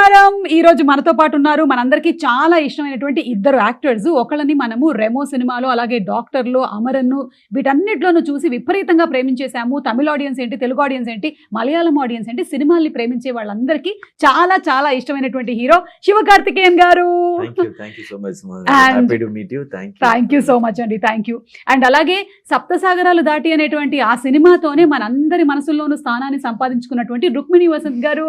నమస్కారం. ఈ రోజు మనతో పాటు ఉన్నారు మనందరికీ చాలా ఇష్టమైనటువంటి ఇద్దరు యాక్టర్స్. ఒకళ్ళని మనము రెమో సినిమాలో, అలాగే డాక్టర్లో, అమరన్ను వీటన్నిటిలోనూ చూసి విపరీతంగా ప్రేమించేసాము. తమిళ ఆడియన్స్ ఏంటి, తెలుగు ఆడియన్స్ ఏంటి, మలయాళం ఆడియన్స్ ఏంటి, సినిమాల్ని ప్రేమించే వాళ్ళందరికీ చాలా చాలా ఇష్టమైనటువంటి హీరో శివకార్తికేయన్ గారు. Thank you so much. Happy to meet you. Thank you so much అండి. Thank you. అండ్ అలాగే సప్తసాగరాలు దాటి అనేటువంటి ఆ సినిమాతోనే మనందరి మనసుల్లోనూ స్థానాన్ని సంపాదించుకున్నటువంటి రుక్మిణి వసంత్ గారు,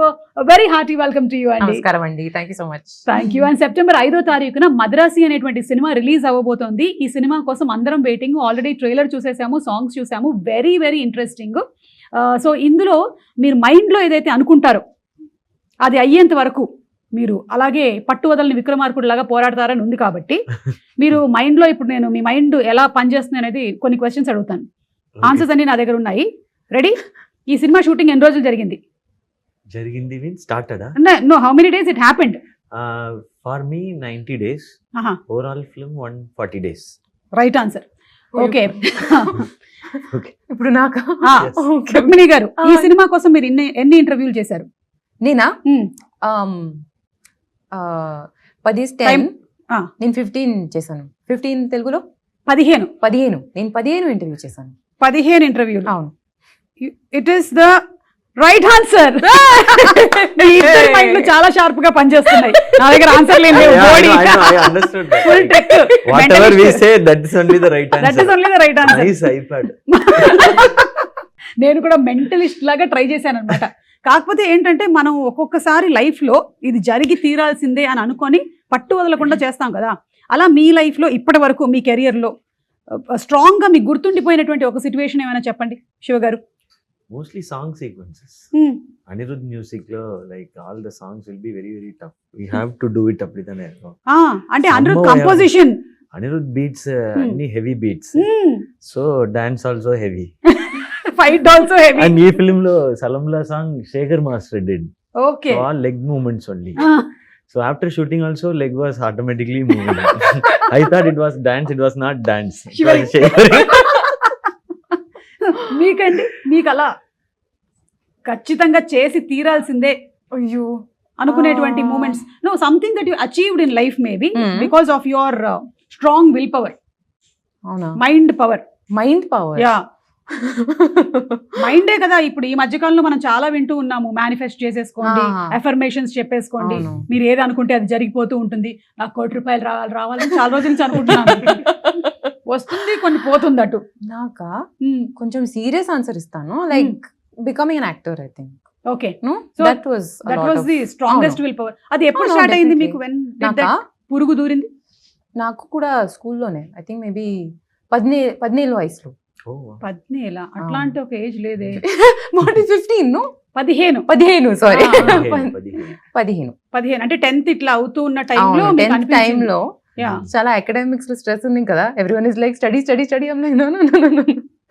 very hearty welcome to you అండి. నమస్కారం అండి. Thank you so much. Thank you. And September 5వ తారీఖున మద్రాసి అనేటువంటి సినిమా రిలీజ్ అవ్వబోతోంది. ఈ సినిమా కోసం అందరం వెయిటింగ్. ఆల్రెడీ ట్రైలర్ చూసేసాము, సాంగ్స్ చూసాము, వెరీ వెరీ ఇంట్రెస్టింగ్. సో ఇందులో మీరు మైండ్లో ఏదైతే అనుకుంటారో అది అయ్యేంత వరకు మీరు అలాగే పట్టు వదలని విక్రమార్కుడు లాగా పోరాడతారని ఉంది. కాబట్టి మీరు మైండ్లో ఇప్పుడు నేను మీ మైండ్ ఎలా పనిచేస్తుంది అనేది కొన్ని క్వశ్చన్స్ అడుగుతాను. ఆన్సర్స్ అన్ని నా దగ్గర ఉన్నాయి. రెడీ? ఈ సినిమా షూటింగ్ ఎన్ని రోజులు జరిగింది? Started? No, how many days it happened? For me, 90 days. Overall film, 140 days. Right answer. Okay. ఇప్పుడు నాకు రుక్మిణి గారు, ఈ సినిమా కోసం మీరు ఎన్ని ఇంటర్వ్యూలు చేశారు? నేనా 10 నేను 15 చేశాను. 15 తెలుగులో 15 నేను 15 ఇంటర్వ్యూ చేశాను. 15 ఇంటర్వ్యూలు. అవును. It is the right answer. ఇద్దరి మైండ్లు చాలా షార్ప్ గా పనిచేస్తున్నాయి. నా దగ్గర ఆన్సర్ లేదు. I understood that. Full tech. Whatever we say, that's only the right answer. That is only the right answer. Nice iPad. నేను కూడా మెంటలిస్ట్ లాగా ట్రై చేశాను అనమాట. కాకపోతే ఏంటంటే మనం ఒక్కొక్కసారి లైఫ్లో ఇది జరిగి తీరాల్సిందే అని అనుకొని పట్టు వదలకుండా చేస్తాం కదా. అలా మీ లైఫ్లో ఇప్పటి వరకు మీ కెరియర్లో స్ట్రాంగ్గా మీకు గుర్తుండిపోయినటువంటి ఒక సిచ్యువేషన్ ఏమైనా చెప్పండి శివ గారు. Mostly song sequences. Anirudh music lo, like all the songs will be very very tough. We have to do it appadithane. Ante Anirudh composition, Anirudh beats any heavy beats. So dance also heavy. Fight also heavy. And ee film lo Salamla song Shekhar Master did. Okay. So all leg movements only. So after shooting also leg was automatically moving. I thought it was dance, it was not dance. It was Shekhar. మీకండి, మీకు అలా ఖచ్చితంగా చేసి తీరాల్సిందే అయ్యో అనుకునేటువంటి moments, no something that you achieved in life maybe because of your strong will power. అవునా? Mind power. Yeah, మైండే కదా. ఇప్పుడు ఈ మధ్యకాలంలో మనం చాలా వింటూ ఉన్నాము, మేనిఫెస్ట్ చేసేసుకోండి, అఫర్మేషన్స్ చెప్పేసుకోండి, మీరు ఏది అనుకుంటే అది జరిగిపోతూ ఉంటుంది. నాకు ₹1 రావాలని చాలా రోజుల నుంచి అనుకుంటున్నాను. వస్తుంది, కొన్ని పోతుంది. అటు నాకా కొంచెం సీరియస్ ఆన్సర్ ఇస్తాను. Like becoming an actor, I think. Okay. So that was the strongest will power. అది ఎప్పుడు స్టార్ట్ అయింది మీకు? వెన్ పురుగు దూరింది? నాకు కూడా స్కూల్లోనే, ఐ థింక్ మేబీ 17 వయసులో. 17? అట్లాంటి ఒక ఏజ్ లేదే. 15 సారీ 15 అంటే 10th ఇట్లా అవుతూ ఉన్న టైంలో చాలా అకాడమిక్స్ లో స్ట్రెస్ ఉంది కదా. Everyone is like study study study.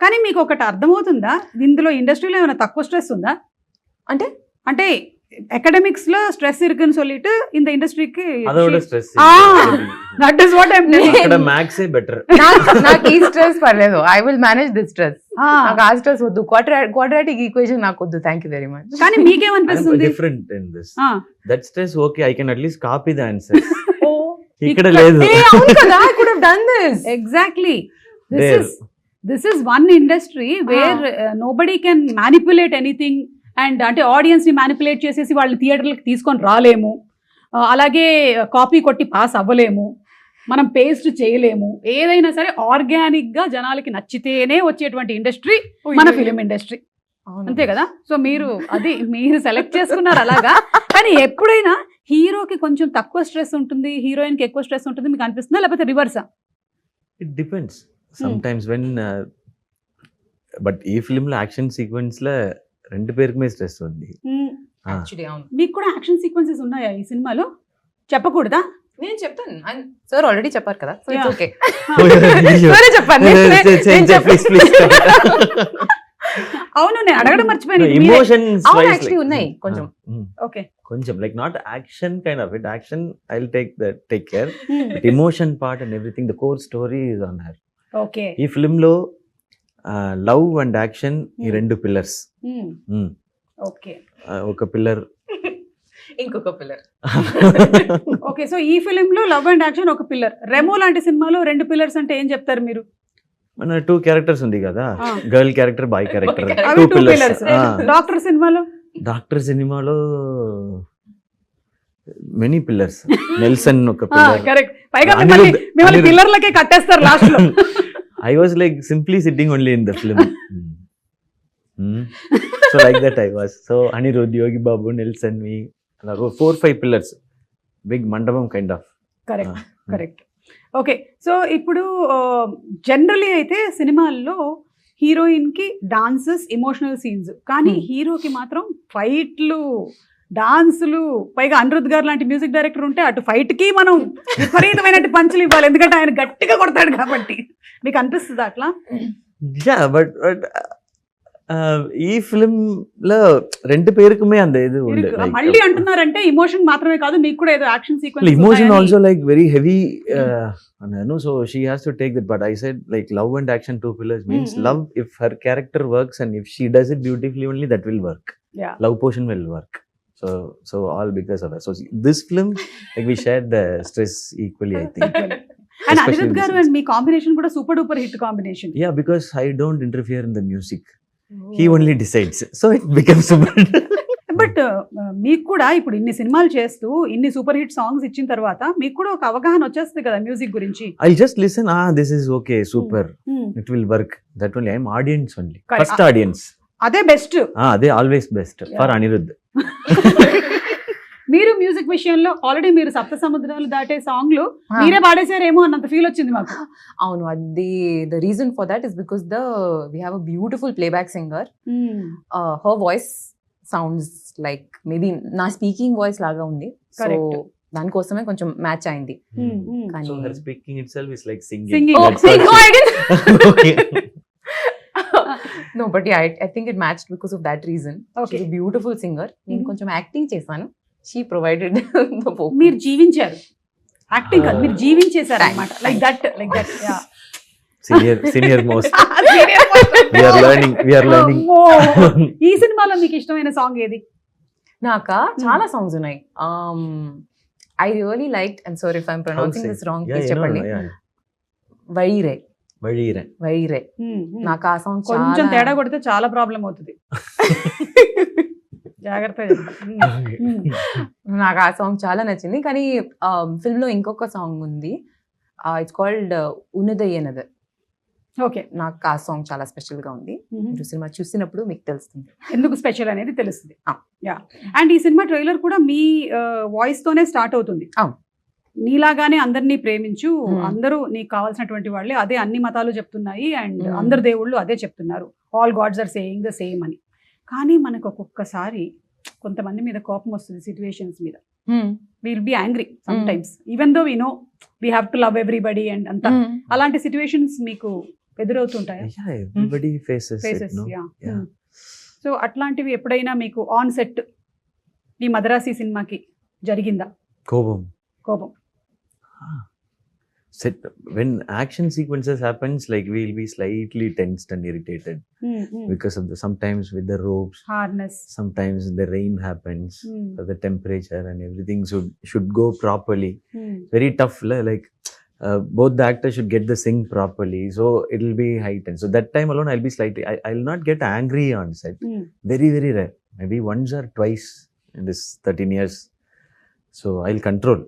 కానీ మీకు ఒకటి అర్థమవుతుందా, ఇందులో ఇండస్ట్రీలో ఏమైనా తక్కువ స్ట్రెస్ ఉందా? అంటే అంటే అకాడమిక్స్ లో స్ట్రెస్ இருக்குன்னு சொல்லிட்டு இந்த ఇండస్ట్రీకి అదొక stress. That is what I am telling. ఇక్కడ మ్యాథ్స్ ఏ బెటర్. నాకు ఈ స్ట్రెస్ పర్లేదు. I will manage this stress. నాకు ఆ స్ట్రెస్ వద్దు. క్వాడ్రాటిక్ ఈక్వేషన్ నాకు వద్దు. Thank you very much. కానీ మీకేమనిపిస్తుంది? Different in this. That stress okay, I can at least copy the answers. ఇక్కడ లేదు. అవును కదా, I could have done this. Exactly. This is one industry where nobody can manipulate anything. And అంటే ఆడియన్స్ని manipulate చేసేసి వాళ్ళు థియేటర్లకు తీసుకొని రాలేము, అలాగే కాపీ కొట్టి పాస్ అవ్వలేము, మనం పేస్ట్ చేయలేము. ఏదైనా సరే ఆర్గానిక్గా జనాలకి నచ్చితేనే వచ్చేటువంటి ఇండస్ట్రీ మన ఫిలిం ఇండస్ట్రీ. అంతే కదా? సో మీరు సెలెక్ట్ చేసుకున్నారు అలాగా. కానీ ఎప్పుడైనా హీరోకి కొంచెం తక్కువ స్ట్రెస్ ఉంటుంది, హీరోయిన్కి ఎక్కువ స్ట్రెస్ ఉంటుంది మీకు అనిపిస్తుందా, లేకపోతే రివర్సా? It depends sometimes when. But ఈ ఫిలింలో యాక్షన్ సీక్వెన్స్లో 2 పేరుకి మీద స్ట్రెస్ ఉంది. మీకు కూడా యాక్షన్ సీక్వెన్సెస్ ఉన్నాయా ఈ సినిమాలో? చెప్పకూడదా? నేను చెప్తాను. సార్ ఆల్రెడీ చెప్పారు కదా, సో ఇట్స్ ఓకే. అవును, నేను అడగడం మర్చిపోయాను. ఎమోషన్స్ యాక్చువల్లీ ఉన్నాయి కొంచెం. ఓకే, కొంచెం like not action kind of it. Action I will take care, but emotion part and everything, the core story is on her. Okay. ఈ ఫిల్మ్ లో లవ్ అండ్ యాక్షన్ ఈ 2 పిల్లర్స్. ఓకే. ఒక pillar ఇంకొక pillar. Okay, so ఈ film లో love and action ఒక pillar, Remo లాంటి సినిమాలో 2 పిల్లర్స్ అంటే ఏం చెప్తారు మీరు? మన 2 క్యారెక్టర్స్ ఉంది కదా, గర్ల్ క్యారెక్టర్, బాయ్ క్యారెక్టర్, అవి 2 2 పిల్లర్స్. పిల్లర్స్. డాక్టర్ సినిమాలో? డాక్టర్ సినిమాలో మెనీ పిల్లర్స్. నెల్సన్ ఒక పిల్లర్. కరెక్ట్. పైగా మిమ్మల్ని పిల్లర్లకే కట్టేస్తారు లాస్ట్ లో. I was like simply sitting only in the film. So like that I was. So Anirudh, Yogi Babu, Nelson, me, 4-5 pillars. Big mandapam kind of. Correct correct. Okay, so ఇప్పుడు generally అయితే సినిమాల్లో heroine కి dances, emotional scenes, కానీ హీరోకి మాత్రం ఫైట్లు, డాన్సులు, పైగా అనిరుద్ధ్ గారు లాంటి మ్యూజిక్ డైరెక్టర్ ఉంటే అటు ఫైట్ కి మనం విపరీతమైన పంచులు ఇవ్వాలి, ఎందుకంటే ఆయన గట్టిగా కొడతాడు కాబట్టి. మీకు అనిపిస్తుంది అట్లా? Yeah, but ఈ ఫిలిం లో 2 పేరుకుమే అంత ఇది ఉండే. మళ్ళీ అంటున్నారంటే ఎమోషన్ మాత్రమే కాదు, మీకు కూడా ఏదో action sequence. Emotion also like very heavy, so she has to take that. But I said like love and action 2 pillars means love. If her character works and if she does it beautifully, only that will work. Yeah. Love portion will work. So all because of that. So this film, like we shared the stress equally, I think. And Anirudh గారు and me combination కూడా super duper hit combination. Yeah, because I don't interfere in the music. He only decides. So it becomes super. But మీకు కూడా ఇప్పుడు ఇన్ని సినిమాలు చేస్తూ ఇన్ని super hit songs ఇచ్చిన తర్వాత మీకు కూడా ఒక అవగాహన వచ్చేస్తుంది కదా మ్యూజిక్ గురించి. I'll just listen. This is okay, super. It will work. That only I'm audience only. First audience. అదే బెస్ట్. అదే always best for Anirudh. మీరు మ్యూజిక్ విషయంలో ఆల్రెడీ మీరు సప్త సముద్రాలు దాటే సాంగ్లు మీరే పాడేశారేమో అన్నంత ఫీల్ వచ్చింది మాకు. అవును, అది the reason for that is because we have a beautiful playback singer. Her voice sounds like maybe నా స్పీకింగ్ వాయిస్ లాగా ఉంది. సో దానికోసమే కొంచెం మ్యాచ్ అయింది. So her speaking itself is like singing. No, but yeah, I think it matched because of that reason. Okay. She's a beautiful singer. నేను కొంచెం acting చేశాను. She provided the vocal. మీరు జీవించారు, యాక్టింగ్ కాదు, మీరు జీవించేశారు అన్నమాట. Like that yeah. Senior most. We are learning. ఈ సినిమాలో మీకు ఇష్టమైన సాంగ్ ఏది? నాకా చాలా సాంగ్స్ ఉన్నాయి. I really liked, and sorry if I'm pronouncing this wrong, please చెప్పండి. వైరే. నాకు ఆ సాంగ్ కొంచెం తేడా కొడితే చాలా ప్రాబ్లం అవుతుంది, జాగ్రత్తగా. నాకు ఆ సాంగ్ చాలా నచ్చింది. కానీ ఫిల్మ్ లో ఇంకొక సాంగ్ ఉంది, ఇట్స్ కాల్డ్ ఉన్నదయ్యనద. ఓకే, నాకు ఆ సాంగ్ చాలా స్పెషల్ గా ఉంది. మీరు సినిమా చూసినప్పుడు మీకు తెలుస్తుంది ఎందుకు స్పెషల్ అనేది తెలుస్తుంది. యా, అండ్ ఈ సినిమా ట్రైలర్ కూడా మీ వాయిస్ తోనే స్టార్ట్ అవుతుంది. నీలాగానే అందరినీ ప్రేమించు, అందరూ నీకు కావాల్సినటువంటి వాళ్ళే, అదే అన్ని మతాలు చెప్తున్నాయి అండ్ అందరు దేవుళ్ళు అదే చెప్తున్నారు, all gods are saying the same అని. కానీ మనకు ఒక్కొక్కసారి కొంతమంది మీద కోపం వస్తుంది, సిచ్యువేషన్స్ మీద. Will be angry sometimes even though we know we have to love everybody and అంతా. అలాంటి సిచ్యువేషన్స్ మీకు ఎదురవుతుంటాయా? Everybody faces it, no? Yeah. So అట్లాంటివి ఎప్పుడైనా మీకు ఆన్ సెట్ ఈ మద్రాసి సినిమాకి జరిగిందా కోపం? set when action sequences happens, like we'll be slightly tensed and irritated because of the sometimes with the ropes, harness, sometimes the rain happens, the temperature and everything should go properly. Very tough, like both the actors should get the sync properly, so it'll be heightened. So that time alone I'll be slightly, I'll not get angry on set. Very rare, maybe once or twice in this 13 years, so I'll control.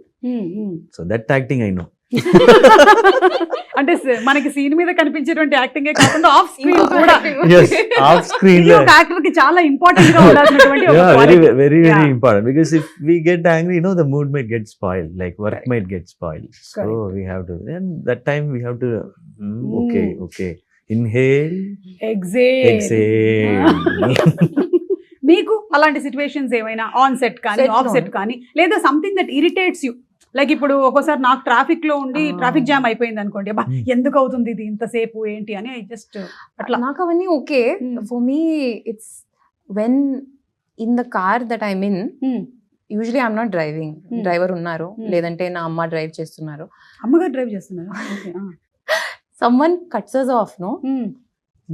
So that acting I know. అంటే మనకి scene మీద కనిపించేటువంటి యాక్టింగే కాకుండా off screen కూడా. Yes, off screen ఒక actor కి చాలా important గా ఉండాల్సినటువంటి ఒక yeah, quality. very important, because if we get angry, you know, the mood might get spoiled, like work might get spoiled. So we have to, and that time we have to okay, inhale, exhale. మీకు అలాంటి situations ఏమైనా on set కానీ of set కానీ, లేదా something that irritates you? Like ఇప్పుడు ఒక్కోసారి నాకు traffic లో ఉండి ట్రాఫిక్ జామ్ అయిపోయింది అనుకోండి, అబ్బా ఎందుకు అవుతుంది ఇది ఇంతసేపు ఏంటి అని, ఐ జస్ట్ అట్లా. నాకు అవన్నీ okay. For me it's when in the car that I mean, usually I'm not driving, driver ఉన్నారు, లేదంటే నా అమ్మ డ్రైవ్ చేస్తున్నారు. అమ్మగారు డ్రైవ్ చేస్తున్నారు. Someone cuts us off, no?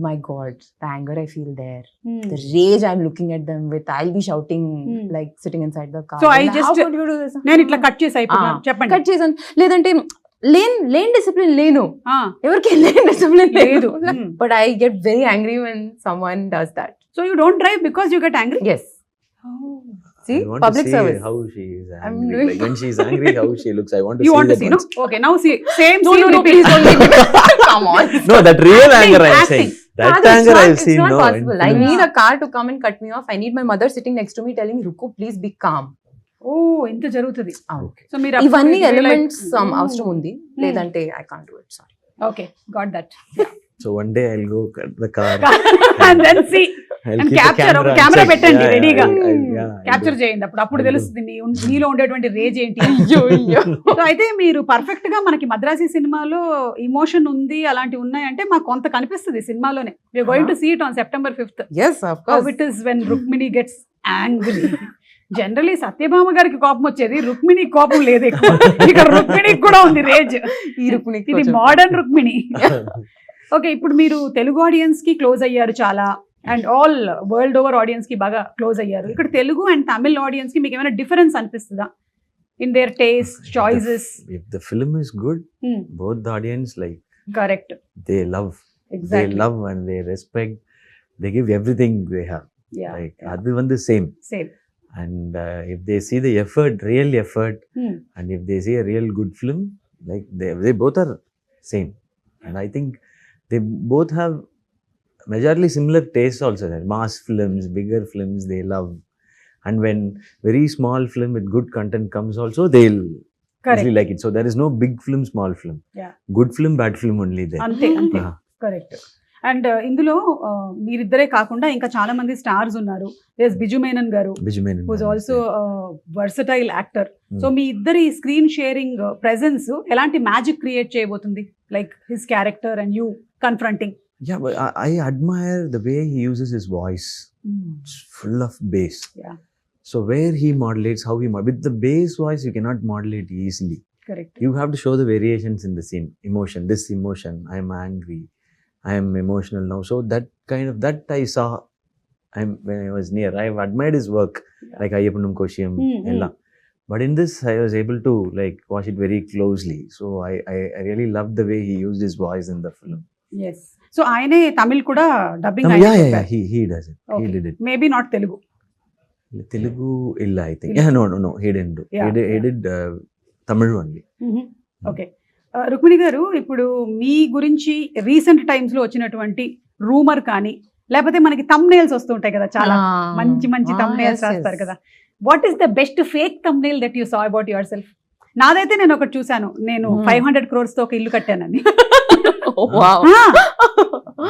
my God, the anger I feel there, the rage I'm looking at them with, I'll be shouting like sitting inside the car. So I How just- could you do this? నేను ఇట్లా cut చేసి అయిపోయాను చెప్పండి. Cut చేసాను. లేదంటే lane discipline లేను, ఆ, ఎవరికి లేన్ డిసిప్లిన్ లేదు. లేదు. But I get very angry when someone does that. So you don't drive because you get angry. Yes. See, I want public to see service. how she is I'm angry. doing- Like when she's angry, how she looks. I want to You see want to that see, no? once. Okay, now see, same No, scene no, no, repeat. please don't make me. Come on. No, that real anger I'm Acting. saying. That Father, anger I've it's seen. not No, possible. I in need films. a car to come and cut me off. I need my mother sitting next to me telling me, Ruko, please be calm. ఓ ఇంత జరుగుతుంది. Okay. So మీరు ఇవన్నీ elements అవసరం ఉంది, లేదంటే I can't do it. Sorry. Okay, got that. So one day I'll go cut the car. And then see, I'll and keep capture, the camera ఒక and camera check. పెట్టండి Yeah, రెడీగా. yeah, capture చేయండి, అప్పుడు I'll do. తెలుస్తుంది నీలో ఉండేటువంటి raise ఏంటి. So అయితే మీరు పర్ఫెక్ట్ గా మనకి మద్రాసి సినిమాలో ఇమోషన్ ఉంది, అలాంటివి ఉన్నాయంటే మాకు కొంత కనిపిస్తుంది సినిమాలోనే. We're going to see it on September 5th. Yes, of How course. it is when Rukmini gets angry. Generally Satyabhama గారికి కోపం వచ్చేది, రుక్మిణి కోపం లేదు ఎక్కువ. ఇక్కడ రుక్మిణికి కూడా ఉంది రేజ్. ఈ రుక్మిణికి ఇది కొంచెం- మోడర్న్ రుక్మిణి. ఓకే, ఇప్పుడు మీరు తెలుగు ఆడియన్స్ కి క్లోజ్ అయ్యారు చాలా, and all world over audience కి బాగా క్లోజ్ అయ్యారు. ఇక్కడ తెలుగు అండ్ తమిళ్ ఆడియన్స్ కి మీకు ఏమైనా డిఫరెన్స్ అనిపిస్తుందా in there taste, choices? If the film is good, both the audience like correct, they love, they exactly, love and they respect. They give everything they have. Like adu vandu same. Same. And if they see the effort, real effort, and if they see a real good film, like they both are same. And I think they both have majorly similar tastes also. There mass films, bigger films they love, and when very small film with good content comes also, they'll correct, easily like it. So there is no big film, small film. Yeah. Good film, bad film only there. అంతే అంతే, Ah. Correct. And ఇందులో మీరిద్దరే కాకుండా ఇంకా చాలా మంది stars ఉన్నారు. There Biju Menon గారు, Biju Menon. Who's also versatile actor. So మీ ఇద్దరి స్క్రీన్ షేరింగ్ ప్రెజెన్స్ ఎలాంటి మ్యాజిక్ క్రియేట్ చేయబోతుంది? Like his character and you confronting. Yeah, but I admire the way he uses his voice. It's full of bass. Yeah. So where he modulates, how he with the bass voice, you cannot modulate easily. Correct. You have to show the variations in the scene. Emotion, this emotion, I am angry, I am emotional now. So that kind of that I saw. When I was near, I have admired his work, Yeah. like Ayyapanam Koshiyam, ella. But in this, I was able to like watch it very closely. So I really loved the way he used his voice in the film. Yes. So ఆయనే తమిళ్ కూడా dubbing Yeah, he does it. He did it. Maybe not Telugu. Telugu illa, I think. Yeah, no, he didn't do. Yeah, He did Tamil only. Okay, Rukmini గారు, ఇప్పుడు మీ గురించి recent times లో వచ్చినటువంటి rumour కానీ, లేకపోతే మనకి thumbnails వస్తుంటాయి కదా, చాలా మంచి మంచి thumbnails రాస్తారు కదా. What is the best fake thumbnail that you saw about your self? నాదైతే నేను ఒకటి చూసాను, నేను 500 crores తో ఒక ఇల్లు కట్టానని.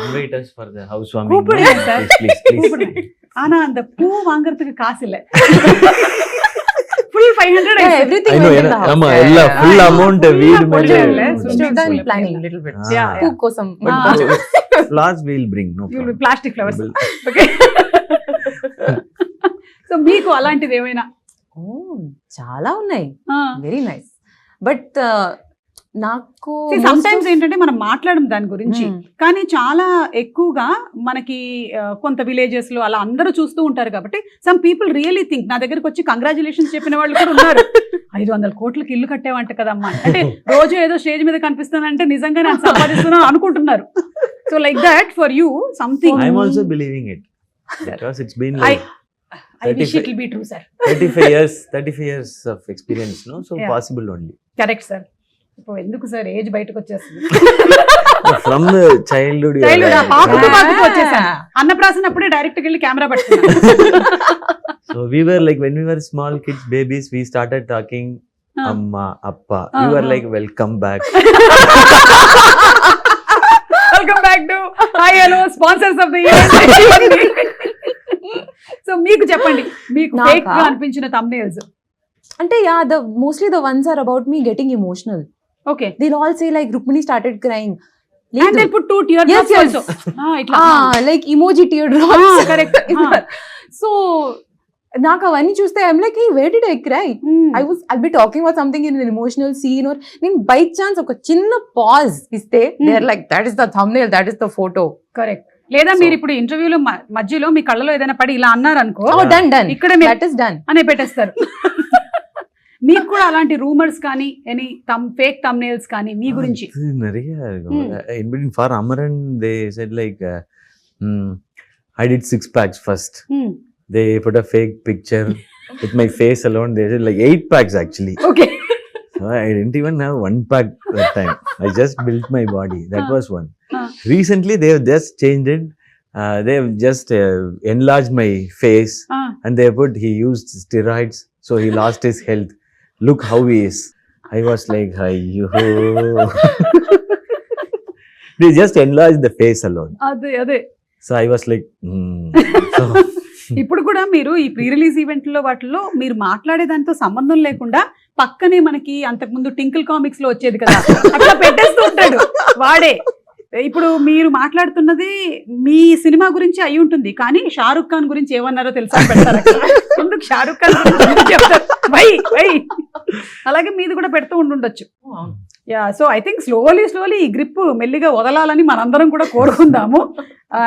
Invite us for the housewarming. கூப்பிடுங்க சார், Please. கூப்பிடுங்க. ஆனா அந்த பூ வாங்குறதுக்கு காசு இல்ல. full 500 Yeah, ஆயிடுச்சு. everything I know, went in the house. ama, Yeah, ella yeah, full yeah. amount Full weed amount mele. le. We've done planning a little bit. Ah. Yeah, Poo kosam. Ah. But flowers we'll bring, no You will problem. plastic flowers. We'll- okay. So మీకు అలాంటిది ఏమైనా? Oh, చాలా ఉన్నాయి. ఆ. Very nice. But నాకు some times ఏంటంటే మనం మాట్లాడడం దాని గురించి, కానీ చాలా ఎక్కువగా మనకి కొంత విలేజెస్ లో అలా అందరూ చూస్తూ ఉంటారు కాబట్టి సమ్ పీపుల్ రియలీ థింక్, నా దగ్గరకు వచ్చి కంగ్రాచులేషన్స్ చెప్పిన వాళ్ళు కూడా ఉన్నారు, 500 కోట్లకి ఇల్లు కట్టేవంట కదమ్మా, అంటే రోజు ఏదో స్టేజ్ మీద కనిపిస్తానంటే నిజంగా నేను సంపాదిస్తున్నాను అనుకుంటున్నారు. So like that for you something. I'm also believing it because it's been like I wish it will be true, sir. 35 years of experience, no? So Yeah. possible only. Correct sir. ఇప్పుడు ఎందుకు sir age బయటకు వచ్చేస్తుంది? From the childhood. you are Childhood, like- పాకుతూ పాకుతూ వచ్చేసాను. అన్నప్రాసన అప్పుడే direct వెళ్ళి కెమెరా పట్టుకున్నాను. So we were like, when we were small kids, babies, we started talking Amma, Appa. We were like, welcome back. Welcome back to hi hello sponsors of the year. So మీకు చెప్పండి, మీకు నాకా? Fake గా అనిపించిన thumbnails. అంటే yeah, the mostly the ones are about me getting emotional. Okay, They'll all say like Rukmini started crying. and they put 2 tear Yes, drops yes. also. ఇట్లా Like emoji teardrops. correct. So నాకు అవన్నీ చూస్తే I'm like, hey, where did I cry? I'll be talking about something in an emotional scene, or నేను by chance ఒక చిన్న pause ఇస్తే they are like, that is the thumbnail, that is the photo. Correct. లేదా మీరు ఇప్పుడు ఇంటర్వ్యూలో మధ్యలో మీ కళ్ళలో ఏదైనా పడి ఇలా అన్నారు అనుకో, డన్ ఇక్కడ దట్ ఇస్ డన్ అనే పెట్టేస్తారు. మీకు కూడా అలాంటి రూమర్స్ కానీ ఎనీ ఫేక్ thumbnails కానీ మీ గురించి? நிறைய in between for Amaran they said like I did 6 packs first. They put a fake picture with my face alone. They said like 8 packs actually. Okay. So I didn't even have 1 pack that time. I just built my body. That was one. Ah. Recently they have just changed it. They have just enlarged my face and they put he used steroids, so he lost his health. Look how he is. I was like, ayyo. They just enlarged the face alone. అదే So I was like, So, ఇప్పుడు కూడా మీరు ఈ pre release ఈవెంట్లో వాటిలో మీరు మాట్లాడే దాంతో సంబంధం లేకుండా పక్కనే మనకి అంతకుముందు టింకిల్ కామిక్స్ లో వచ్చేది కదా, అట్లా పెట్టేస్తూ ఉంటాడు వాడే. ఇప్పుడు మీరు మాట్లాడుతున్నది మీ సినిమా గురించి అయి ఉంటుంది, కానీ షారుఖ్ ఖాన్ గురించి ఏమన్నారో తెలుసా పెడతారు అక్కడ. ఎందుకు షారుఖ్ ఖాన్ గురించి ఎందుకు చెప్తారు? వై అలాగే మీది కూడా పెడుతూ ఉండుండొచ్చు. Yeah, so I think slowly ఈ గ్రిప్ మెల్లిగా వదలాలని మనందరం కూడా కోరుకుందాము.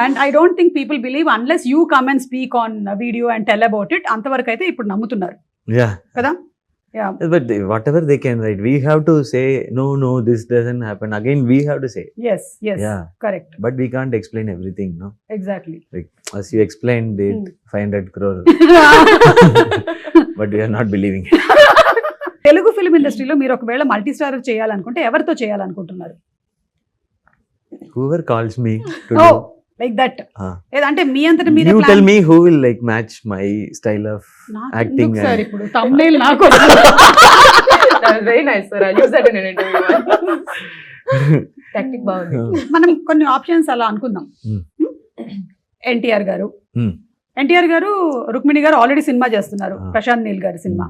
And I don't think people believe unless you come and speak on video and tell about it. అంతవరకు అయితే ఇప్పుడు నమ్ముతున్నారు yeah. కదా. Yeah, But whatever they can write, we have to say, no, this doesn't happen. Again, we have to say. Yes Yeah. Correct, But we can't explain everything, no? Exactly. Like, as you explained it, 500 crore. But we are not believing it. Telugu film ఇండస్ట్రీలో మీరు ఒకవేళ multi starrer చేయాలనుకుంటే ఎవరితో చేయాలనుకుంటున్నారు? Whoever calls me to ఓ do. Like that. Ah. లేదంటే మీ అంతటా మీరే You plan- tell me who will like match my style of నాకు acting ఎందుకు సార్ and- ఇప్పుడు thumbnail నాకు that was very nice sir, I'll use that in an interview. Tactic బాగుంది. మనం కొన్ని ఆప్షన్స్ అలా అనుకుందాం. Hmm. ఎన్టీఆర్ గారు, Hmm. ఎన్టీఆర్ గారు, రుక్మిణి గారు ఆల్రెడీ సినిమా చేస్తున్నారు, Ah. ప్రశాంత్ నీల్ గారి సినిమా.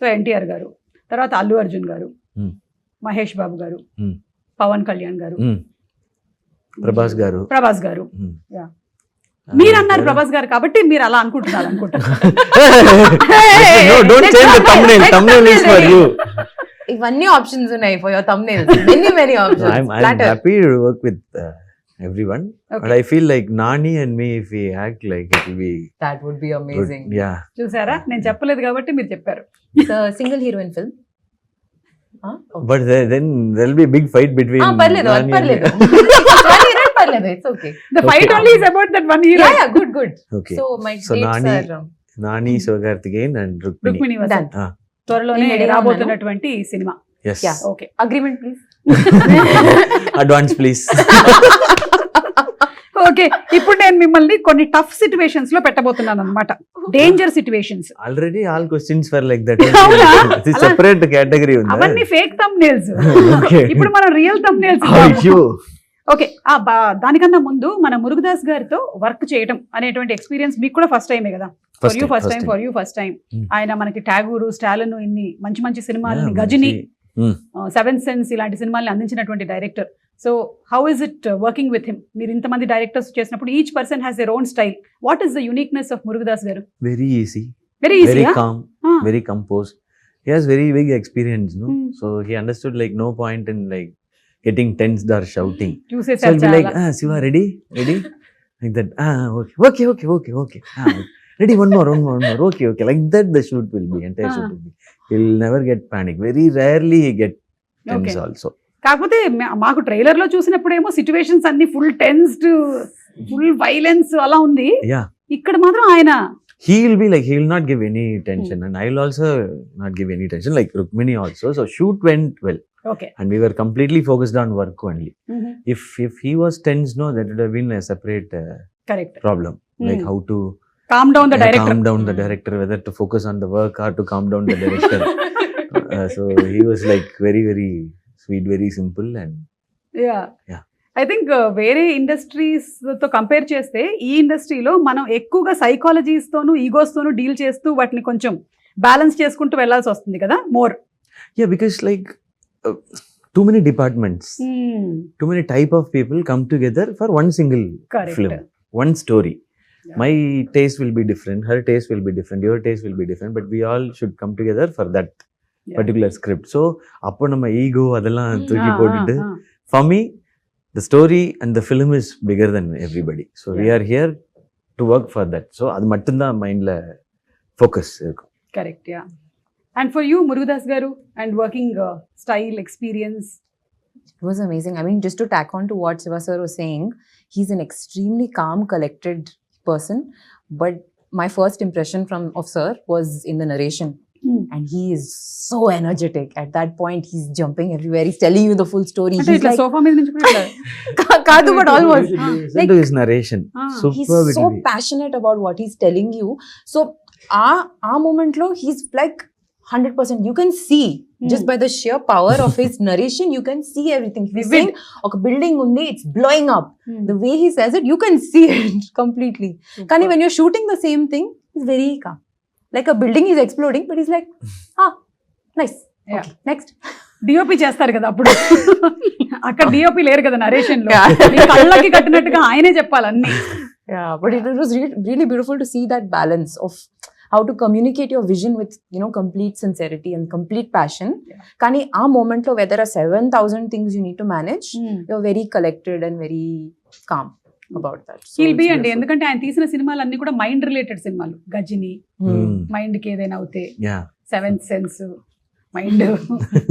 సో ఎన్టీఆర్ గారు, తర్వాత అల్లు అర్జున్ గారు, Hmm. మహేష్ బాబు గారు, Hmm. పవన్ కళ్యాణ్ గారు, ప్రభాస్ గారు. ప్రభాస్ గారు. Hmm. Yeah. మీరు అన్నారు ప్రభాస్ గారు కాబట్టి మీరు అలా అనుకుంటున్నారు అనుకుంటున్నారు. No, don't change the thumbnail. Thumbnail is for you. ఇవన్నీ ఆప్షన్స్ ఉన్నాయి for your thumbnails. Many options. I'm Platter. happy to work with everyone. But Okay. I feel like Nani and me, if we act like it will be That would be good. amazing. Yeah. చూసారా, నేను చెప్పలేదు కాబట్టి మీరు చెప్పారు. It's a single heroine film. Okay. But then there'll be a big fight between పర్లేదు Nani and పర్లేదు. పర్లేదు, it's okay. The fight Okay. only is about that one hero. Yeah, good. Okay. So my So dates Nani- are Nani, Sivakarthikeyan and Rukmini. Rukmini Vasant. done. Ah, త్వరలోనే నేను ready గా రాబోతున్నటువంటి cinema. yes. Yeah. Okay. Agreement please. Advance, please. Okay, ఇప్పుడు నేను మిమ్మల్ని కొన్ని tough situations లో పెట్టబోతున్నాను అన్నమాట. Danger situations. Already all questions were like that. అవునా? It's a separate category. అవన్నీ ఫేక్ thumbnails. Okay. ఇప్పుడు మనం రియల్ thumbnails. Ayyo. ఓకే, దానికన్నా ముందు మన మురుగదాస్ గారితో వర్క్ చేయడం అనేటువంటి ఎక్స్పీరియన్స్ మీకు కూడా ఫస్ట్ టైమే కదా? For you first time, for you first time. Hmm. ఆయన మనకి టాగూరు, స్టాలిన్, ఇన్ని మంచి మంచి సినిమాలని, Yeah, Ghajini, Hmm. Seven sense ఇలాంటి సినిమాల్ని అందించినటువంటి director. So how is it working with him? మీరు ఇంతమంది డైరెక్టర్స్ చేసినప్పుడు each person has their own style. What is the uniqueness of Murugadoss garu? Very easy. Very Very easy. calm. Very composed. He has very big experience, no? Hmm. So he understood like no point in like getting tensed or shouting. So చూసేసారు he'll be like, చాలా. Siva, ready? Like that. Okay. Ready, one more. Okay. Like that the shoot will be, entire shoot will be. He'll never get panic. Very rarely he get tense Okay. also. కాకపోతే మాకు trailer లో చూసినప్పుడేమో situations అన్ని full tensed, full violence అలా ఉంది. Yeah. ఇక్కడ మాత్రం ఆయన He will be like, he will not give any tension. And I will also not give any tension. Like Rukmini also. So shoot went well. Okay. And we were completely focused on work only. If he was tense, no, that would have been a separate correct. problem. Like how to calm down the director. calm down the director, whether to focus on the work or to calm down the director. So he was like very, very sweet, very simple. And Yeah. I think వేరే industries తో compare చేస్తే ఈ ఇండస్ట్రీలో మనం ఎక్కువగా psychologies తోను, egos తోను deal చేస్తూ వాటిని కొంచెం బ్యాలెన్స్ చేసుకుంటూ వెళ్లాల్సి వస్తుంది కదా, more. yeah, because like too many departments, too many type of people come together for one single Correct. film, one story. Yeah. My taste will be different, her taste will be different, your taste will be different, but we all should come together for that particular script. So appo nama ego adella thooki potittu, for me the story and the film is bigger than everybody. So we are here to work for that. So அது மட்டும்தான் மைண்ட்ல focus இருக்கும். Correct, yeah. And for you, Murugadas garu, and working style experience. It was amazing. I mean, just to tack on to what Siva sir was saying, he's an extremely calm, collected person. But my first impression of sir was in the narration. And he is so energetic. At that point, he's jumping everywhere. He's telling you the full story. అంటే He's ఇట్లా like, sofa మీద నుంచి కూడా ఇట్లా. Kadu, but almost. Listen to his narration. He's Superb it so will be. passionate about what he's telling you. So, our moment lo, he's like 100%. You can see just by the sheer power of his narration, you can see everything. He's Vivid. saying, "Okay, building undi, it's blowing up." The way he says it, you can see it completely. Kani, when you're shooting the same thing, he's very calm. Like a building is exploding, but he's like, nice. Yeah. Okay, next. DOP చేస్తారు కదా అప్పుడు, అక్కడ DOP లేరు కదా narration లో, Yeah. మీ కళ్ళకి కట్టినట్టుగా ఆయనే చెప్పాలి అన్ని. Yeah, but it was really beautiful to see that balance of how to communicate your vision with, complete sincerity and complete passion. Yeah. Kani, our moment lo, where there are 7,000 things you need to manage, you're very collected and very calm about that. So he'll be it's అండి, beautiful. ఎందుకంటే ఆయన తీసిన సినిమాలు అన్ని కూడా mind related సినిమాలు. Ghajini, Hmm. Mind కి ఏదైనా అవుతే, Yeah. Seventh sense, mind,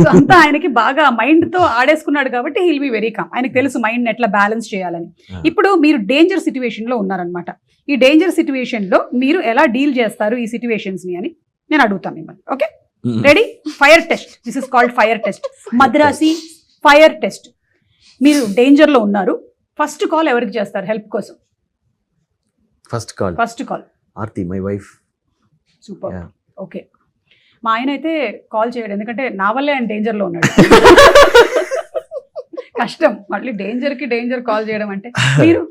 so అంతా ఆయనకి బాగా మైండ్ తో ఆడేసుకున్నాడు కాబట్టి హీల్ బి వెరీ కామ్. ఆయనకి తెలుసు మైండ్ ఎట్లా బ్యాలెన్స్ చేయాలని. ఇప్పుడు మీరు డేంజర్ సిచ్యువేషన్ లో ఉన్నారనమాట. ఈ డేంజర్ సిచ్యువేషన్ లో మీరు ఎలా డీల్ చేస్తారు ఈ సిచ్యువేషన్స్ ని అని నేను అడుగుతాను మిమ్మల్ని. Okay, ready? Fire test. This is called fire test. Madrasi fire test. మీరు డేంజర్ లో ఉన్నారు. ఫస్ట్ కాల్ ఎవరికి చేస్తారు హెల్ప్ కోసం? First call first call Aarti, my wife. Super. Yeah. Okay, మా ఆయన అయితే కాల్ చేయడు, ఎందుకంటే నా వల్లే ఆయన డేంజర్ లో ఉన్నాడు. కష్టం మళ్ళీ డేంజర్ కి డేంజర్ కాల్ చేయడం అంటే. మీరు?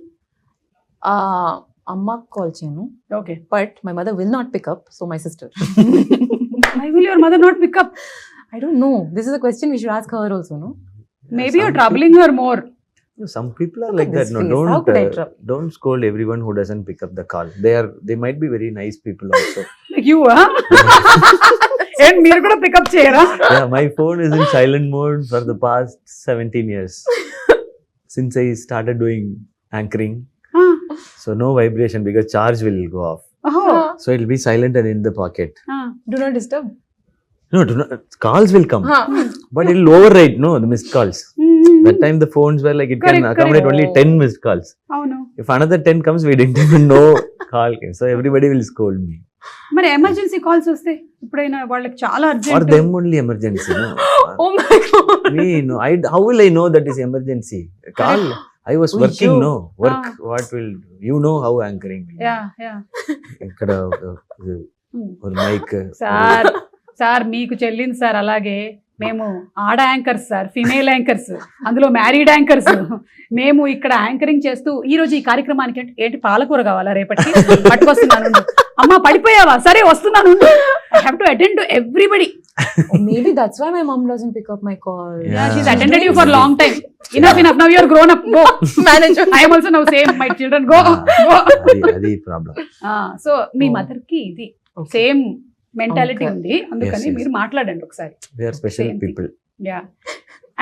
Amma call chenu, okay. but my mother will not pick up, so my sister. Why will your mother not pick up? I don't know. This is a question we should ask her also, no? Maybe you're troubling her more. Some people are Look like at that. this No, face. How could I trouble? don't scold everyone who doesn't pick up the call. They might be very nice people also. Like you, huh? And మీరు కూడా pickup చేయరా? Yeah, my phone is in silent mode for the past 17 years since I started doing anchoring. So no vibration because charge will go off. So it'll be silent and in the pocket. Do not disturb. No, calls will come, Huh. but it'll override. No, the missed calls. That time the phones were like it Correct, can accommodate correct. only 10 missed calls. అవును. If another 10 comes, we didn't even know call came. So everybody will scold me. మరి emergency calls వస్తే ఇప్పుడైనా వాళ్ళకి చాలా For urgent. them only emergency. No. Oh my god. Me, no. How will I know that is emergency? Call. I was Oh, working. you. No work. What will you know how anchoring? Yeah yeah. ఇక్కడ ఒక mic. Sir మీకు చెల్లింది sir. అలాగే మేము ఆడ anchors sir, female anchors, అందులో married anchors. మేము ఇక్కడ యాంకరింగ్ చేస్తూ ఈ రోజు ఈ కార్యక్రమానికి ఏంటి పాలకూర కావాలా రేపటికి పట్టుకొస్తున్నాను. అమ్మా పడిపోయావా? సరే వస్తున్నాను. I have to attend to everybody. Oh, maybe that's why my mom doesn't pick up my call. Yeah, she's attended you for long time. Enough. Now you are grown up. Go. Manager. I am also now same. My children go. Go. అది problem. So మీ mother కి ఇది same mentality Okay. ఉంది, అందుకని Yes, yes. మీరు మాట్లాడండి ఒకసారి. They are special Same thing. People. Yeah.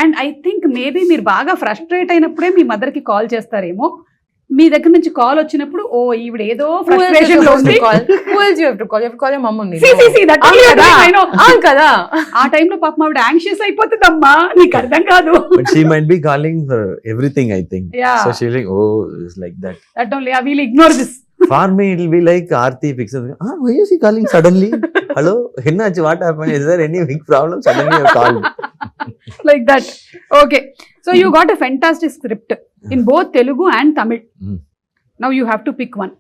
And I think maybe మీరు బాగా ఫ్రస్ట్రేట్ అయినప్పుడే మీ మదర్ కి కాల్ చేస్తారేమో. మీ దగ్గర నుంచి కాల్ వచ్చినప్పుడు ఓ ఈవిడ ఏదో Who else you ఫ్రస్ట్రేషన్ లో supposed ఉంది. to call? Who else you have to call? You have to call your mom only. See, no? see, see, that Ah, only I kada. know. Ah, kada. ఆ టైంలో పాపం ఆవిడ anxious అయిపోతుందమ్మా, నీకు అర్థం కాదు. But she might be calling for everything, I think. Yeah. So she's like, oh, it's like that. That only I will ignore this. For me, it'll be like Aarti picks up. Why is he calling suddenly? Hello? Hinnachi, what happened? Is there any big problem? Suddenly you called. Like that. Okay. So you got a fantastic script in both Telugu and Tamil. Mm. Now you have to pick one.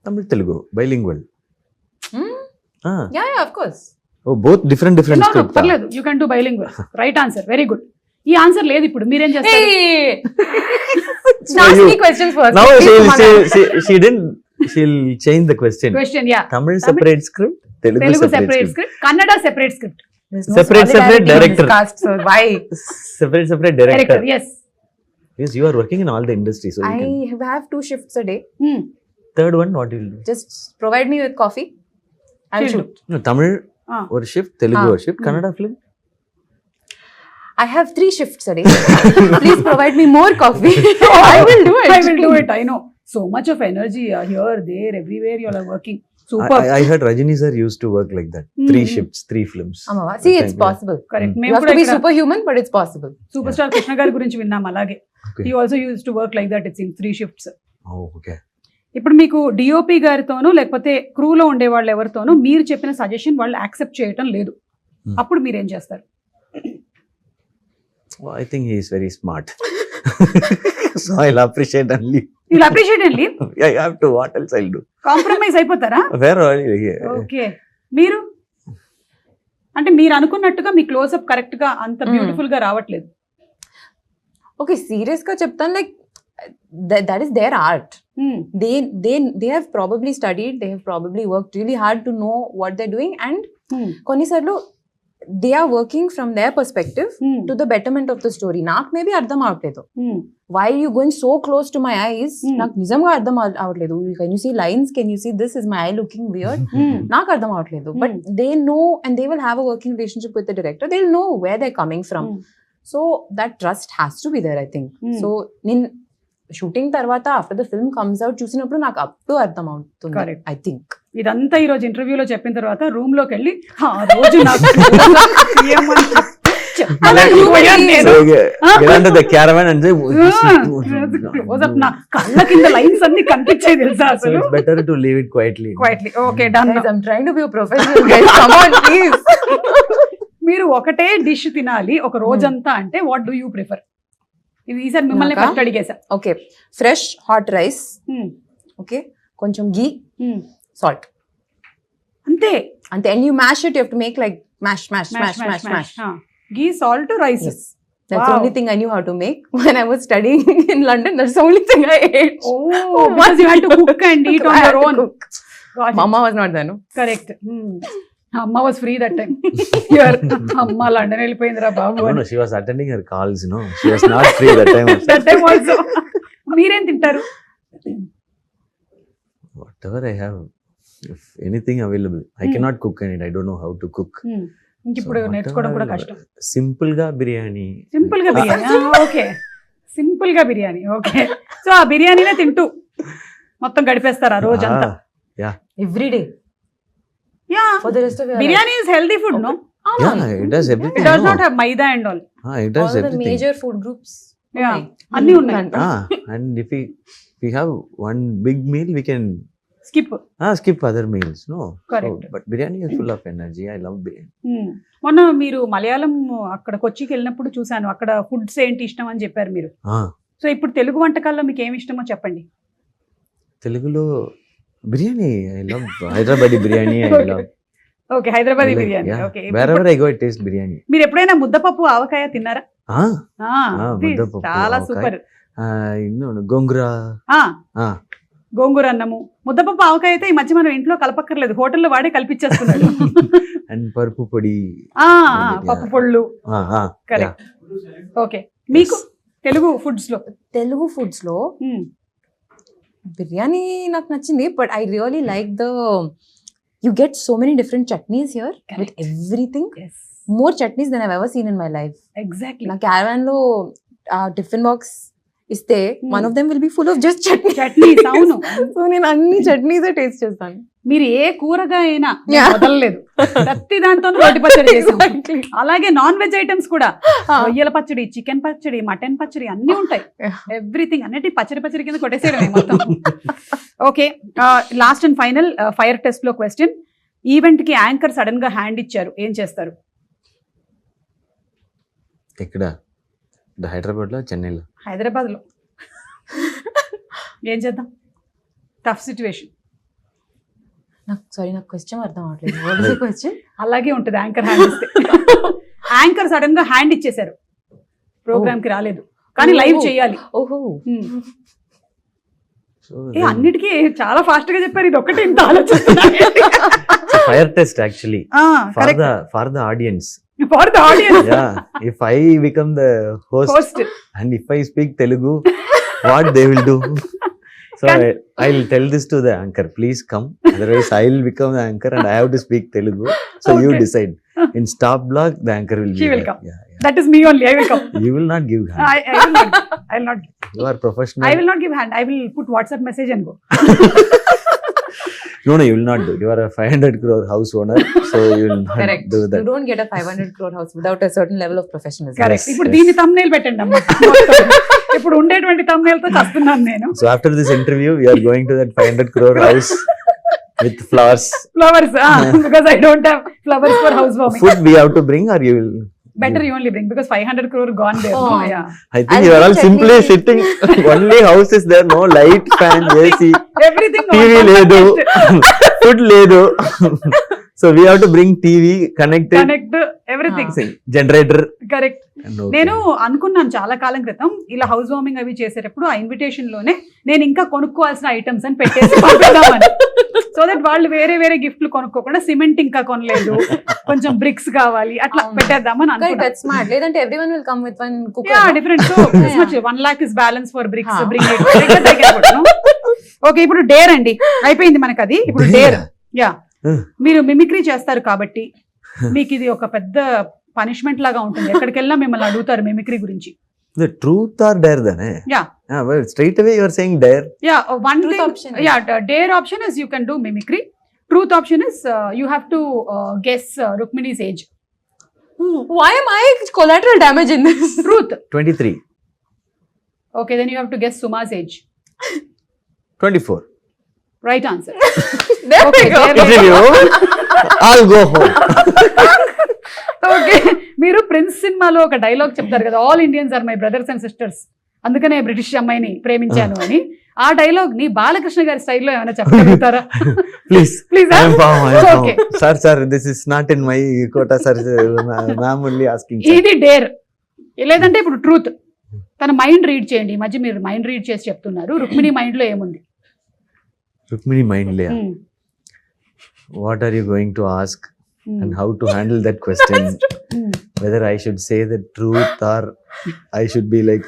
Tamil Telugu, bilingual. Hmm? Ah. Yeah, of course. Oh, both different No, no, scripts. పర్లేదు. You can do bilingual. Right answer. Very good. ఈ answer లేదు ఇప్పుడు. మీరేం చేస్తారు? Hey! So Ask you- me questions first. Now Please, Sumana. she didn't. She'll change the question. Question, yeah. Tamil separate script, Telugu Telugu separate separate script. script. Kannada separate script. There's no Separate solidarity in director. this cast, so why? Separate director. Director, yes. Yes, you are working in all the industries, so you can. I have 2 shifts a day. Hmm. Third one, what will you do? Just provide me with coffee. I'll She'll shoot. No, Tamil Ah. or shift, Telugu Ah. or shift, Kannada film. I have 3 shifts a day. Please provide me more coffee. I will do it. I will do it. I know. So much of energy here, there, everywhere you all are working. Super. I heard Rajini sir used to work like that. 3 shifts, 3 films. Amma, see, it's Yeah. possible. Correct. You మేము have కూడా to be ఇక్కడ superhuman, but it's possible. Super star Krishna గారి గురించి విన్నాం అలాగే. Okay. He also used to work like that. It seems 3 shifts. Oh, okay. ఇప్పుడు మీకు DOP గారితోనూ లేకపోతే క్రూలో ఉండే వాళ్ళు ఎవరితోనూ మీరు చెప్పిన సజెషన్ వాళ్ళు యాక్సెప్ట్ చేయటం లేదు, అప్పుడు మీరు ఏం చేస్తారు? Well, I think he is very smart. So I'll appreciate and leave. వీళ్ళు అప్రిషియేట్ అండి, I have to. What else I'll do? Compromise అయిపోతారా? Where are you? ఓకే, మీరు అంటే మీరు అనుకున్నట్టుగా మీ క్లోజ్అప్ కరెక్ట్ గా అంత బ్యూటిఫుల్ గా రావట్లేదు. Okay, serious ka cheptan, like that is their art. They have probably studied, they have probably worked really hard to know what they're doing, and కొన్నిసార్లు they are working from their perspective to the betterment of the story. నాకు maybe అర్థం అవట్లేదు. Why are you going so close to my eyes? నాకు నిజంగా అర్థం అవట్లేదు. Can you see lines? Can you see this? Is my eye looking weird? నాకు అర్థం అవట్లేదు. But they know, and they will have a working relationship with the director. They'll know where they're coming from. So that trust has to be there, I think. So నేను shooting తర్వాత after the film comes out చూసినప్పుడు నాకు అప్పుడు అర్థం అవుతుంది. Correct. I think ఇదంతా ఈ రోజు ఇంటర్వ్యూలో చెప్పిన తర్వాత రూమ్ లోకి వెళ్ళి ఆ రోజు నాకు ఏమని చెప్పాలని పోయాను నేను. Get under the caravan and say, Close up, నా కళ్ళ కింద లైన్స్ అన్ని కనిపించాయి తెలుసా so అసలు. it's better to leave it quietly. Quietly okay done. I'm trying to be a professional guys, come on please. మీరు ఒకటే డిష్ తినాలి ఒక రోజంతా అంటే వాట్ డూ యూ ప్రిఫర్? ఇది ఈసారి మిమ్మల్ని నాకా? ఫస్ట్ అడిగేసా. Okay, fresh hot rice, okay, కొంచెం గీ, సాల్ట్, అంతే. అంతే. And you mash it, you have to make like mash mash mash mash mash. Ghee, salt, rice. Yes. That's the Wow. only thing I knew how to make when I was studying in London. That's the only thing I ate. Oh, because you had to cook and eat on I had your to own. cook. Mama was not there, no? Correct. Amma was free that time. Here అమ్మ London వెళ్ళిపోయిందిరా బాబు. No, she was attending her calls, no? She was not free that time. That time also. మీరేం తింటారు? Whatever I have, if anything available. I cannot cook in it. I don't know how to cook. ఇంక ఇప్పుడు So నేర్చుకోవడం కూడా whatever, కష్టం. Simple గా biryani. Simple గా biryani. Okay, simple గా బిర్యానీ. ఓకే, సో ఆ బిర్యానీనే తింటూ మొత్తం గడిపేస్తారు ఆ రోజంతా. Every day. Yeah, For the rest of your life. Biryani is healthy food, no? Yeah, it does everything. It does no? Not have maida and all. It does All the everything. major food groups. Yeah. Okay. అన్నీ ఉన్నాయి. And if we have one big meal, we can skip. skip other meals. No. Correct. But biryani is full of energy. I love biryani. మొన్న మీరు మలయాళం అక్కడ కొచ్చికి వెళ్ళినప్పుడు చూసాను, అక్కడ foods ఏంటి ఇష్టం అని చెప్పారు మీరు. సో ఇప్పుడు తెలుగు వంటకాల్లో మీకు ఏమి ఇష్టమో చెప్పండి. తెలుగులో biryani. I love Hyderabadi biryani. I love. Okay, Hyderabadi I like- biryani. yeah. Okay, Wherever I go, I taste biryani. మీరు ఎప్పుడైనా ముద్దపప్పు ఆవకాయ తిన్నారా? ఇది ముద్దపప్పు, చాలా ఆవకాయ. సూపర్. గోంగూర. గోంగూర అన్నము, ముద్దపప్పు ఆవకాయ అయితే ఈ మధ్య మనం ఇంట్లో కలపక్కర్లేదు, హోటల్లో వాడే కలిపిచ్చేస్తున్నాడు. అండ్ పరుపు పొడి. పప్పు పొళ్ళు. కరెక్ట్. ఓకే, మీకు తెలుగు ఫుడ్స్ లో? తెలుగు ఫుడ్స్ లో బిర్యానీ నాకు నచ్చింది, but I really like the you get so many different chutneys here. Correct. With everything. Yes. More chutneys than I've ever seen in my life. Exactly. నా caravan లో tiffin box ఇస్తే one of them will be full of just chutney. Chutneys. అవును. So నేను అన్ని chutneys taste చేస్తాను. మీరు ఏ కూరగా అయినా Yeah. వదలలేదు, ప్రతి దాంతో రోటి పచ్చడి చేసాం. Exactly. అలాగే నాన్ వెజ్ ఐటమ్స్ కూడా, రొయ్యల పచ్చడి, చికెన్ పచ్చడి, మటన్ పచ్చడి అన్ని ఉంటాయి. ఎవ్రీథింగ్ అన్నిటి పచ్చడి కింద కొట్టేసేయడమే మొత్తం. Okay, last and final fire test లో క్వశ్చన్. ఈవెంట్ కి యాంకర్ సడన్ గా హ్యాండ్ ఇచ్చారు, ఏం చేస్తారు? ఎక్కడ? హైదరాబాద్ లో, చెన్నైలో? హైదరాబాద్ లో. ఏం చేద్దాం? Tough situation. నాకు క్వశ్చన్ అర్థం అవట్లేదు. క్వశ్చన్ అలాగే ఉంటుంది యాంకర్ హ్యాండ్ ఇస్తే. యాంకర్ సడన్ గా హ్యాండ్ ఇచ్చేసారు, ప్రోగ్రామ్ కి రాలేదు కానీ లైవ్ చేయాలి. ఓహో, అన్నిటికీ చాలా ఫాస్ట్ గా చెప్పారు, ఇది ఒకటి ఇంత ఆలోచిస్తున్నారు. Fire test actually for the audience. For the audience. If I become the host and if I speak Telugu, what they will do? So I'll tell this to the anchor, please come, otherwise I'll become the anchor and I have to speak Telugu. So you decide. In stop block, the anchor will be She will there. come. Yeah. That is me only. I will come. You will not give hand. I will not. I will not. You are professional. I will not give hand. I will put WhatsApp message and go. No, you will not do. You are a 500 crore house owner, so you will not Correct. do You that. don't get a 500 crore house without a certain level of professionalism. Correct. Yes, ఇప్పుడు yes. దీన్ని thumbnail పెట్టండి అమ్మా. ఇప్పుడు ఉండేటువంటి thumbnail తో చస్తున్నాను నేను. So after this interview, you are going to that 500 crore house with flowers. Flowers, because I don't have flowers for housewarming. Food we have to bring, or you will. Better you only bring because 500 crore gone there. Oh. No? Yeah. I think I'll you are all bring simply chutney. sitting. Only house is there, no light, fan, AC, Everything. TV ledu, food ledu. So we have to bring TV, connect it, Connect everything. generator. Correct. and okay. నేను అనుకున్నాను చాలా కాలం క్రితం ఇలా house warming అవి చేసేటప్పుడు ఆ invitation లోనే నేను ఇంకా కొనుక్కోవాల్సిన ఐటమ్స్ అని పెట్టేసి పంపిద్దామని. సో దట్ వాళ్ళు వేరే వేరే గిఫ్ట్లు కొనుక్కోకుండా సిమెంట్ ఇంకా కొనలేదు, కొంచెం బ్రిక్స్ కావాలి, అట్లా పెట్టేద్దామని Correct, అనుకున్నాను. that's smart. లేదంటే everyone will come with one cooker. Yeah, no? different. So this much 1 lakh is balance for bricks. Huh. Bring it. Like that I can put, no? Okay, ఇప్పుడు dare అండి, అయిపోయింది మనకి అది. ఇప్పుడు dare. Yeah, మీరు mimicry చేస్తారు కాబట్టి మీకు ఇది ఒక పెద్ద పనిష్మెంట్ లాగా ఉంటుంది. ఎక్కడికి వెళ్ళినా మిమ్మల్ని అడుగుతారు మిమిక్రీ గురించి. The truth or dare then? Yeah. Well, straight away you are saying dare. Yeah, one Truth thing. option. Yeah, dare option is you can do mimicry. Truth option is you have to guess Rukmini's age. Why am I collateral damage in this? Truth. 23, Okay, then you have to guess Suma's age. 24. Right answer. There Okay, we go. there we Interview. I'll go home. Okay, మీరు Prince సినిమాలో ఒక dialogue చెప్తారు కదా, all Indians are my brothers and sisters, అందుకనే British అమ్మాయిని ప్రేమించాను అని. ఆ డైలాగ్ ని బాలకృష్ణ గారి స్టైల్లో ఏమైనా చెప్పగలుగుతారా? Please. Please, I am found. Okay. Sir, this is not in my quota, sir. Ma'am only asking. Sir. ఇది డేర్. లేదంటే ఇప్పుడు ట్రూత్. తన మైండ్ రీడ్ చేయండి. ఈ మధ్య మీరు మైండ్ రీడ్ చేసి చెప్తున్నారు. రుక్మిణి మైండ్ లో ఏముంది? Rukmini mind layer. Hmm. What are you going to ask Hmm. and how to handle that question? Hmm. Whether I should say the truth or I should be like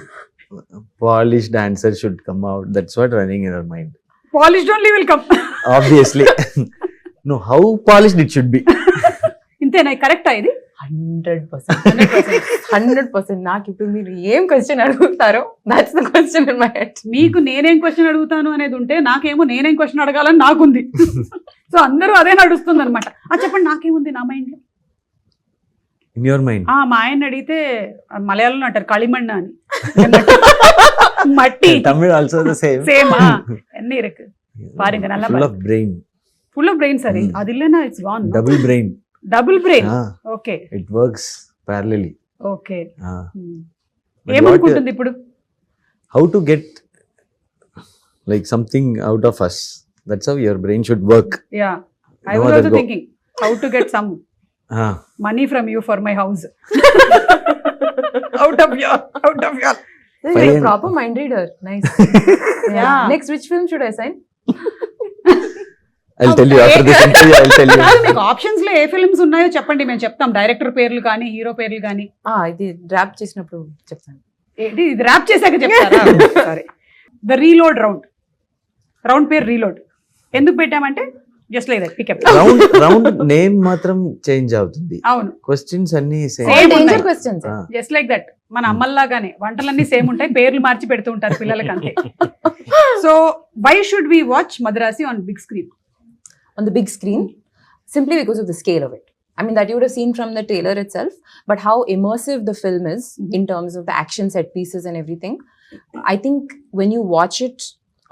polished answer should come out. That's what running in our mind. Polished only will come. Obviously. No, how polished it should be. ఇంతేనా? కరెక్టా ఇది? 100%. 100%. నాకు ఇప్పుడు మీరు ఏం question అడుగుతారో that's the question in my head. మీకు నేనేం క్వశ్చన్ అడుగుతాను అనేది ఉంటే, నాకేమో నేనేం క్వశ్చన్ అడగాలని నాకుంది. సో అందరూ అదే నడుస్తుంది అనమాట. చెప్పండి, నాకేముంది నా మైండ్ లో? In your mind. మా ఆయన అడిగితే మలయాళంలో అంటారు களிமண் అని. మట్టి. Tamil also the same. Same. ఎన్ని ఇருக்கு பாருங்க, நல்லா Full of brain. Full of brain. సరే, అది இல்லனா it's gone. Double brain. Double brain. Ah, okay it works parallelly. Okay. Ah. But ఏమనుకుంటుంది ఇప్పుడు? how to get like something out of us. That's how your brain should work. Yeah, I No was other also go. Thinking how to get some Ah. Money from you for my house. Out of your Fine. Proper mind reader. Nice. Yeah. Next which film should I sign? I'll tell you after this interview. I'll tell you. కాదు, మీకు options లో ఏ films ఉన్నాయో చెప్పండి, మేము చెప్తాం. Director పేర్లు కానీ, hero పేర్లు కానీ. ఇది డ్రాప్ చేసినప్పుడు చెప్తాను. ఏంటి ఇది ర్యాప్ చేశాక చెప్తారా? సారీ. ద రీలోడ్ రౌండ్ పేరు రీలోడ్. ఎందుకు పెట్టామంటే just like that pickup. Round name మాత్రం చేంజ్ అవుతుంది. అవును, క్వశ్చన్స్ అన్ని Same డేంజర్ ఉన్నాయి. క్వశ్చన్స్. Just like that. మన అమ్మల్లాగానే వంటలన్నీ సేమ్ ఉంటాయి, పేర్లు మార్చి పెడుతూ ఉంటారు పిల్లలకి, అంతే. So why should we watch Madharaasi on big screen? On the big screen, simply because of the scale of it. I mean, that you would have seen from the trailer itself, but how immersive the film is in terms of the action set pieces and everything. I think when you watch it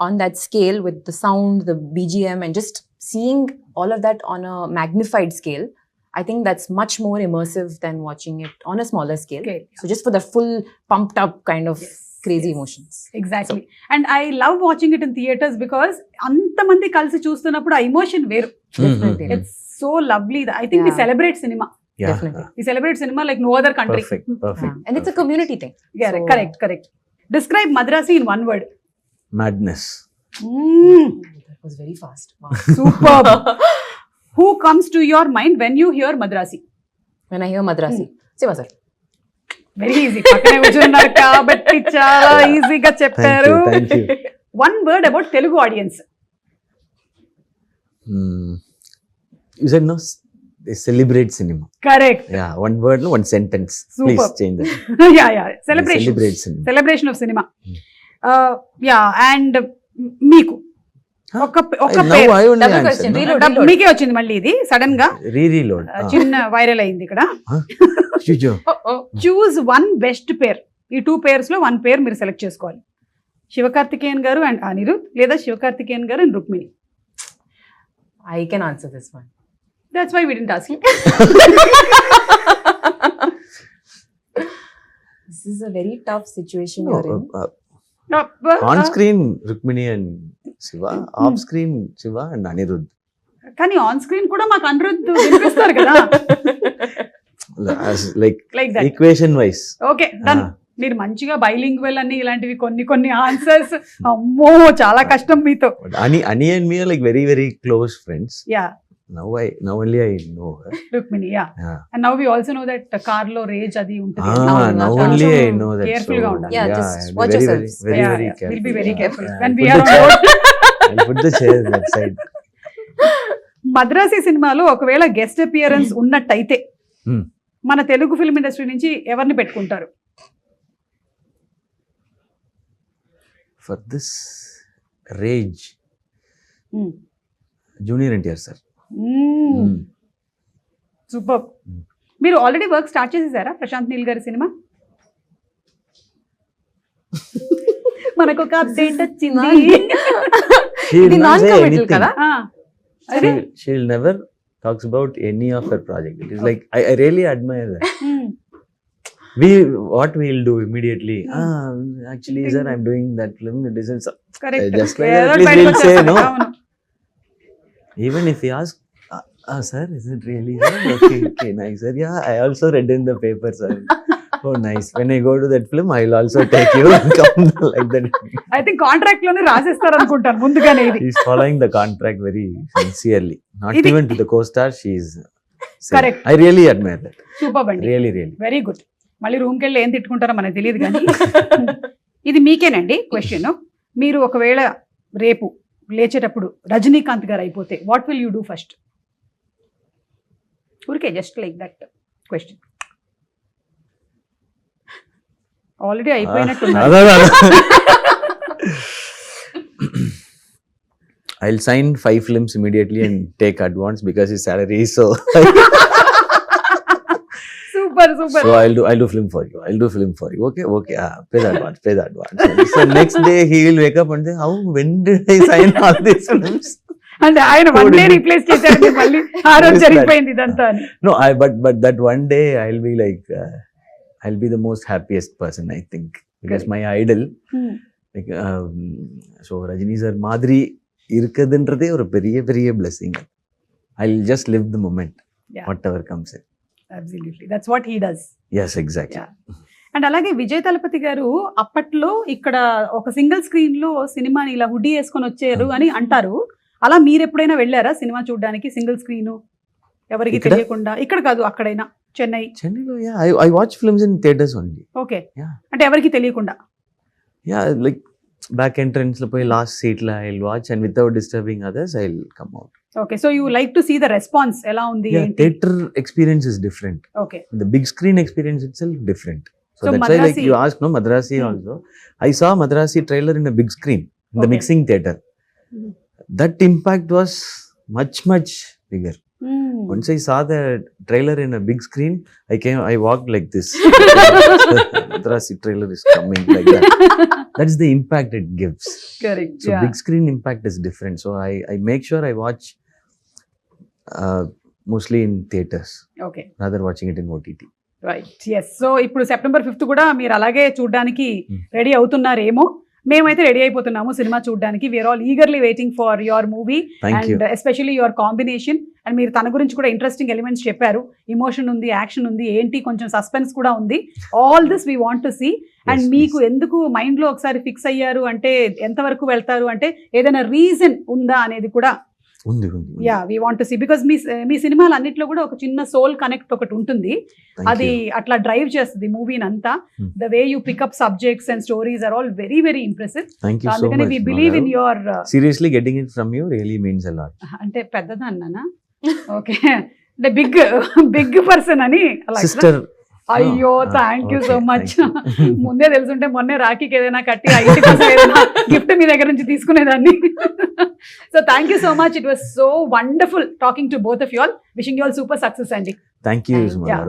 on that scale with the sound, the BGM, and just seeing all of that on a magnified scale, I think that's much more immersive than watching it on a smaller scale. Okay. So just for the full pumped up kind of crazy emotions. Exactly. And I love watching it in theatres because అంతమంది కలిసి చూస్తున్నప్పుడు ఆ emotion వేరు. Definitely. It's so lovely. I think we Yeah. Celebrate cinema. Yeah. Definitely. We celebrate cinema like no other country. Perfect. Perfect. And it's a community thing. So- correct. Describe Madharaasi in one word. Madness. That was very fast. Wow. Super. Who comes to your mind when you hear Madharaasi? When I hear Madrasi, Siva sir. Very easy. పక్కనే కూర్చున్నారు కాబట్టి చాలా ఈజీగా Thank చెప్పారు. you. Thank you. One word about Telugu audience. You said no. they celebrate cinema. Correct. Yeah, one word, no, one sentence. Super. Please change that. Yeah They celebration celebrate cinema. Celebration of cinema. Hmm. Yeah and మీకు Huh? ఒక Now పేరు I only Double answer. question, No? reload. మీకే వచ్చింది మళ్ళీ ఇది sudden గా Reload. చిన్న viral అయింది ఇక్కడ. Chujo. చూజ్ వన్ బెస్ట్ పేర్. ఈ 2 పేర్స్ లో 1 పేర్ మీరు సెలెక్ట్ చేసుకోవాలి. శివకార్తికేయన్ గారు అండ్ అనిరుద్, లేదా Sivakarthikeyan garu and Rukmini. I can answer this one. That's why we didn't ask you. This is a very tough situation No, you're in. on screen Rukmini and Shiva, off screen Shiva and Anirudh. కానీ on screen కూడా మాకు అనిరుద్ వినిపిస్తారు కదా. As like like that. equation wise. Okay done. మీరు మంచిగా bilingual అని ఇలాంటివి కొన్ని ఆన్సర్స్. అమ్మో చాలా కష్టం మీతో. But Ani and me are like very very close friends. Yeah Now only I know her. Rukmini. Yeah Yeah. And now we also know that car లో రేజ్ అది ఉంటుంది. Now only I know that. Careful గా ఉండాలి. Yeah, just I'll be watch very, yourselves. very Yeah, very yeah. careful. We'll be very careful Yeah, when I'll we put are the on chair- board. I'll put the chair that side. Madrasi సినిమాలో ఒకవేళ guest appearance ఉన్నట్టయితే Hmm. మన Telugu film industry నుంచి ఎవరిని పెట్టుకుంటారు? For this rage, Junior NTR sir. Super. మీరు already work start చేసేసారా ప్రశాంత్ నీల్ గారి సినిమా? మనకు ఒక అప్డేట్ వచ్చింది. She'll ఇది not non say committal anything. కదా? అదే She'll never talks about any of her project. It is like I really admire that. What we'll do immediately. Actually, sir, I'm doing that film. It isn't. Correct. Just like that, at least we'll say no. Even if he asks, sir, is it really? Sir? Okay, nice, sir. Yeah, I also read in the paper, sir. Oh, nice. When I go to that film, I'll also take you and come like that. I think contract లోనే రాసేస్తారు అనుకుంటాను ముందుగానే ఇది. He's following the contract very sincerely. Not Idi- even to the co-star. She's Correct. I really admire that. Super అండి. Really. Very good. మళ్ళీ రూమ్కి వెళ్ళి ఏం తిట్టుకుంటారో మనకు తెలియదు కానీ ఇది మీకేనండి క్వశ్చన్. మీరు ఒకవేళ రేపు లేచేటప్పుడు రజనీకాంత్ గారు అయిపోతే what will you do first? ఊరికే just like that question. Already అయిపోయినట్టు. I'll sign 5 films immediately and take advance because his salary is so. Super super. So I'll do film for you. Okay. Pay the advance. So next day he will wake up and say, how? When did I sign all these films? అంటే ఆయన one day replace చేశారు మళ్ళీ ఆ రోజు జరిగిపోయింది ఇదంతా అని. No, but that one day I'll be like, I'll be the most happiest person, I think, because my idol, like, so Rajini sir Madri irukadன்றதே ஒரு பெரிய blessing. I'll just live the moment, Yeah. whatever comes in. Absolutely. That's what he does. Yes, exactly. Yeah. And అలాగే విజయ్ తలపతి గారు అప్పట్లో ఇక్కడ ఒక single screen లో సినిమాని ఇలా హుడ్డీ వేసుకొని వచ్చారు అని అంటారు. అలా మీరు ఎప్పుడైనా వెళ్ళారా సినిమా చూడడానికి సింగిల్ స్క్రీన్ ఎవరికి ఇక్కడ? తెలియకుండా? ఇక్కడ కాదు అక్కడైనా Chennai. Chennai, yeah, I watch films in theaters only. Okay. Yeah. అంటే ఎవరికి తెలియకుండా. Yeah, like back entrance lo poi last seat la I'll watch and without disturbing others I'll come out. Okay. So you like to see the response ఎలా ఉంది Yeah, ఏంటి? theater experience is different. Okay. The big screen experience itself different. So So that's why, like Madrasi- you asked, no, Madrasi also. I saw Madrasi trailer in a big screen, in the Okay. mixing theater. That impact was much bigger. Once I saw the trailer in a big screen, I walked like this. Madrasi trailer is coming like that. That's the impact it gives. Correct. So big screen impact is different. So I make sure I watch mostly in theaters okay. rather watching it in OTT. Right. Yes. So ఇప్పుడు September 5th కూడా మీరు అలాగే చూడడానికి Hmm. Ready అవుతున్నారేమో. మేమైతే ready అయిపోతున్నాము cinema చూడడానికి. We are all eagerly waiting for your movie Thank you. And especially your combination. And మీరు తన గురించి కూడా ఇంట్రెస్టింగ్ ఎలిమెంట్స్ చెప్పారు. ఇమోషన్ ఉంది, యాక్షన్ ఉంది, ఏంటి కొంచెం సస్పెన్స్ కూడా ఉంది. All this we want to see. And Yes, మీకు please. ఎందుకు మైండ్ లో ఒకసారి ఫిక్స్ అయ్యారు అంటే ఎంతవరకు వెళ్తారు అంటే ఏదైనా రీజన్ ఉందా అనేది కూడా ఉంది. Yeah we want to see. Because మీ సినిమాలు అన్నిట్లో కూడా ఒక చిన్న సోల్ కనెక్ట్ ఒకటి ఉంటుంది. Thank అది you. అట్లా డ్రైవ్ చేస్తుంది మూవీని అంతా. Hmm. The way you pick up subjects and stories are all very very impressive. Thank you so అందుకని much. We believe in Madhav. Your Seriously, getting it from you really means a lot. అంటే పెద్దదన్నానా? Okay. అంటే big person అని అలా. Sister. అయ్యో Oh, thank you so okay, much. thank you. ముందే తెలుసుంటే మొన్నే రాఖీకి ఏదైనా కట్టి ఆ ఇంటి కోసం ఏదైనా గిఫ్ట్ మీ దగ్గర నుంచి తీసుకునేదాన్ని. So thank you so much. It was so wonderful talking to both of you all. Wishing you all super success అండి. Thank you, Thank Suman you. garu.